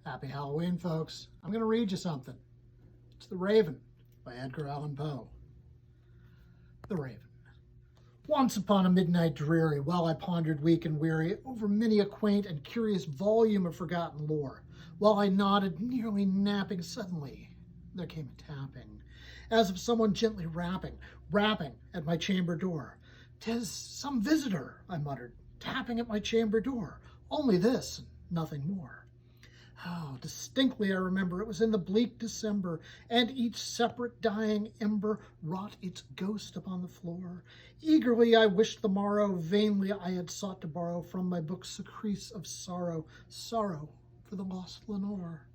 Happy Halloween, folks. I'm going to read you something. It's The Raven by Edgar Allan Poe. The Raven. Once upon a midnight dreary, while I pondered weak and weary over many a quaint and curious volume of forgotten lore, while I nodded, nearly napping, suddenly there came a tapping, as of someone gently rapping at my chamber door. "'Tis some visitor," I muttered, "tapping at my chamber door. Only this, and nothing more." Oh, distinctly I remember it was in the bleak December, and each separate dying ember wrought its ghost upon the floor. Eagerly I wished the morrow, vainly I had sought to borrow from my book secrets of sorrow, sorrow for the lost Lenore,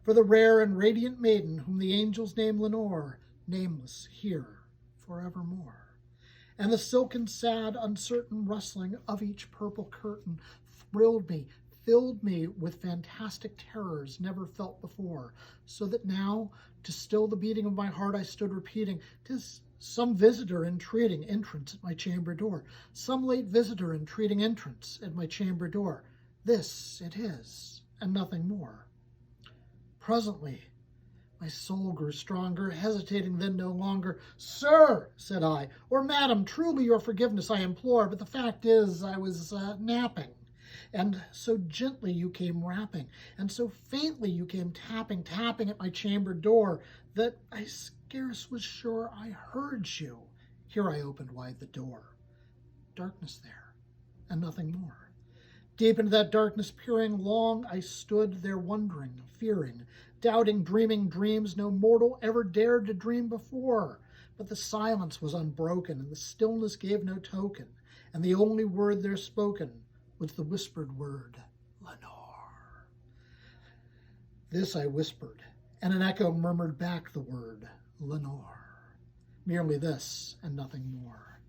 for the rare and radiant maiden whom the angels name Lenore, nameless here forevermore. And the silken, sad, uncertain rustling of each purple curtain thrilled me, filled me with fantastic terrors never felt before, so that now, to still the beating of my heart, I stood repeating, "'Tis some visitor entreating entrance at my chamber door, some late visitor entreating entrance at my chamber door. This it is, and nothing more." Presently, my soul grew stronger, hesitating then no longer. "Sir," said I, "or madam, truly your forgiveness I implore, but the fact is I was napping. And so gently you came rapping, and so faintly you came tapping at my chamber door, that I scarce was sure I heard you." Here I opened wide the door. Darkness there, and nothing more. Deep into that darkness peering, long I stood there wondering, fearing, doubting, dreaming dreams no mortal ever dared to dream before. But the silence was unbroken, and the stillness gave no token, and the only word there spoken was the whispered word, "Lenore." This I whispered, and an echo murmured back the word, "Lenore." Merely this, and nothing more.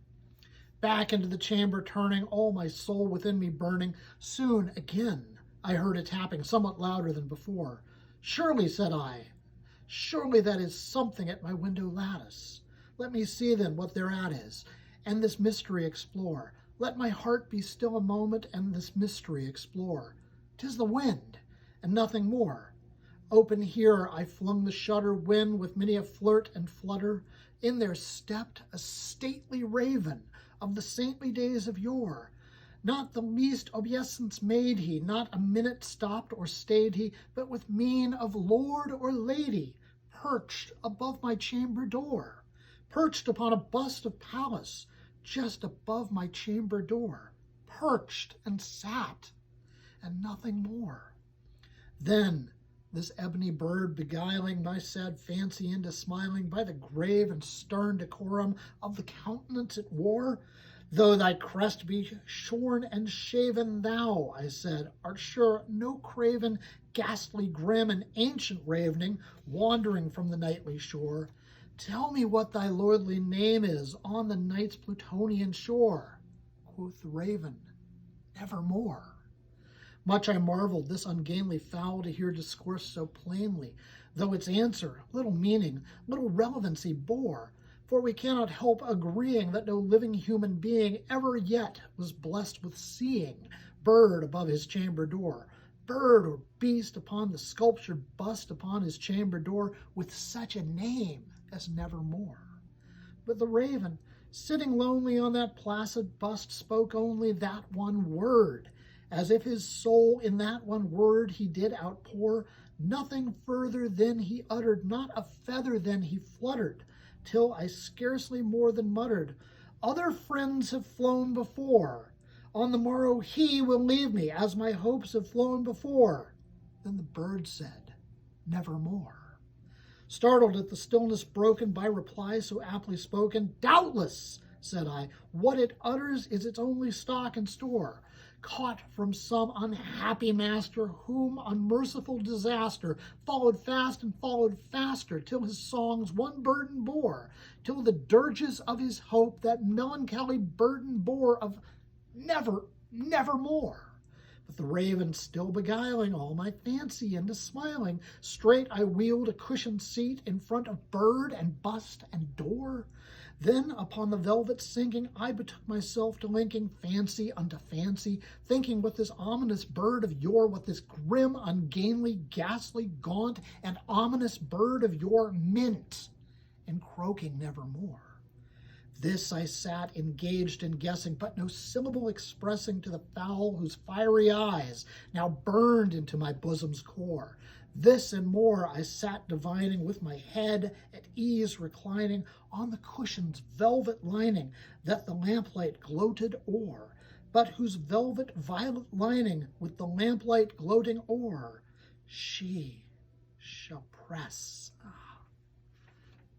Back into the chamber turning, all my soul within me burning, soon again I heard a tapping, somewhat louder than before. "Surely," said I, "surely that is something at my window lattice. Let me see then what thereat is, and this mystery explore. Let my heart be still a moment, and this mystery explore. 'Tis the wind, and nothing more." Open here I flung the shutter, when, with many a flirt and flutter, in there stepped a stately raven of the saintly days of yore. Not the least obeisance made he, not a minute stopped or stayed he, but with mien of lord or lady perched above my chamber door, perched upon a bust of Pallas, just above my chamber door, perched and sat, and nothing more. Then this ebony bird, beguiling my sad fancy into smiling by the grave and stern decorum of the countenance it wore, "Though thy crest be shorn and shaven, thou," I said, "art sure no craven, ghastly, grim, and ancient ravening, wandering from the nightly shore. Tell me what thy lordly name is on the night's Plutonian shore." Quoth the raven, "Nevermore." Much I marveled this ungainly fowl to hear discourse so plainly, though its answer little meaning, little relevancy bore. For we cannot help agreeing that no living human being ever yet was blessed with seeing bird above his chamber door, bird or beast upon the sculptured bust upon his chamber door, with such a name as Nevermore. But the raven, sitting lonely on that placid bust, spoke only that one word, as if his soul in that one word he did outpour. Nothing further then he uttered, not a feather then he fluttered, till I scarcely more than muttered, "Other friends have flown before. On the morrow he will leave me, as my hopes have flown before." Then the bird said, "Nevermore." Startled at the stillness broken by reply so aptly spoken, "Doubtless," said I, "what it utters is its only stock and store, caught from some unhappy master, whom unmerciful disaster followed fast and followed faster, till his songs one burden bore, till the dirges of his hope that melancholy burden bore of nevermore." But the raven still beguiling all my fancy into smiling, straight I wheeled a cushioned seat in front of bird and bust and door. Then upon the velvet sinking, I betook myself to linking fancy unto fancy, thinking what this ominous bird of yore, what this grim, ungainly, ghastly, gaunt, and ominous bird of yore meant, and croaking nevermore. This I sat engaged in guessing, but no syllable expressing to the fowl whose fiery eyes now burned into my bosom's core. This and more I sat divining, with my head at ease reclining on the cushion's velvet lining that the lamplight gloated o'er, but whose velvet violet lining with the lamplight gloating o'er she shall press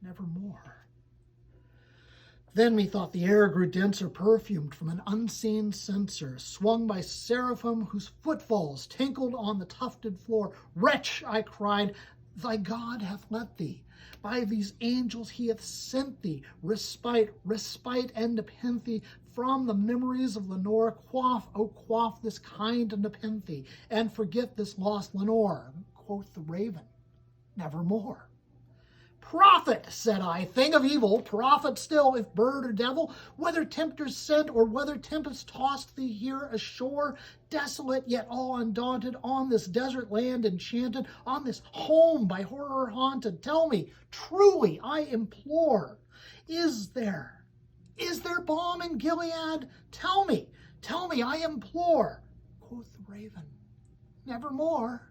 nevermore. Then methought the air grew denser, perfumed from an unseen censer, swung by seraphim whose footfalls tinkled on the tufted floor. Wretch, I cried, thy God hath let thee. By these angels he hath sent thee respite, and nepenthe from the memories of Lenore. Quaff, O quaff this kind nepenthe, and forget this lost Lenore. Quoth the raven, nevermore. Prophet, said I, thing of evil, prophet still, if bird or devil, whether tempters sent or whether tempest tossed thee here ashore, desolate yet all undaunted, on this desert land enchanted, on this home by horror haunted, tell me, truly I implore, is there balm in Gilead? Tell me, I implore. Quoth the raven, nevermore.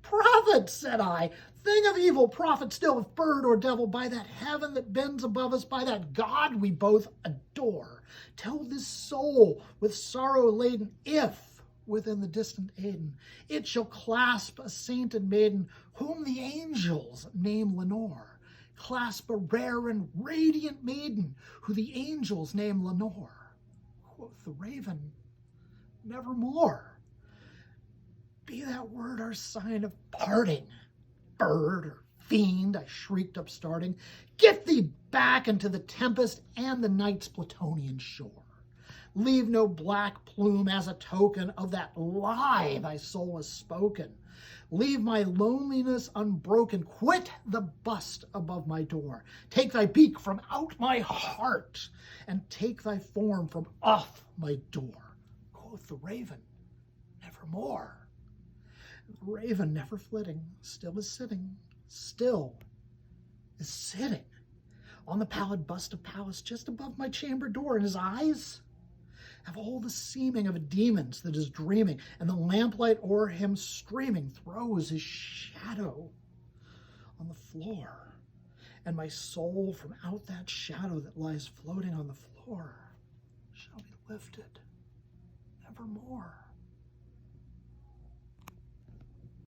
Prophet, said I, thing of evil, prophet still, if bird or devil, by that heaven that bends above us, by that God we both adore, tell this soul with sorrow laden, if within the distant Aden it shall clasp a sainted maiden, whom the angels name Lenore, clasp a rare and radiant maiden, who the angels name Lenore. Quoth the raven, nevermore. Be that word our sign of parting. Bird or fiend, I shrieked upstarting, get thee back into the tempest and the night's Plutonian shore. Leave no black plume as a token of that lie thy soul has spoken. Leave my loneliness unbroken. Quit the bust above my door. Take thy beak from out my heart, and take thy form from off my door. Quoth the raven, nevermore. The raven, never flitting, still is sitting on the pallid bust of Pallas just above my chamber door, and his eyes have all the seeming of a demon's that is dreaming, and the lamplight o'er him streaming throws his shadow on the floor, and my soul from out that shadow that lies floating on the floor shall be lifted nevermore.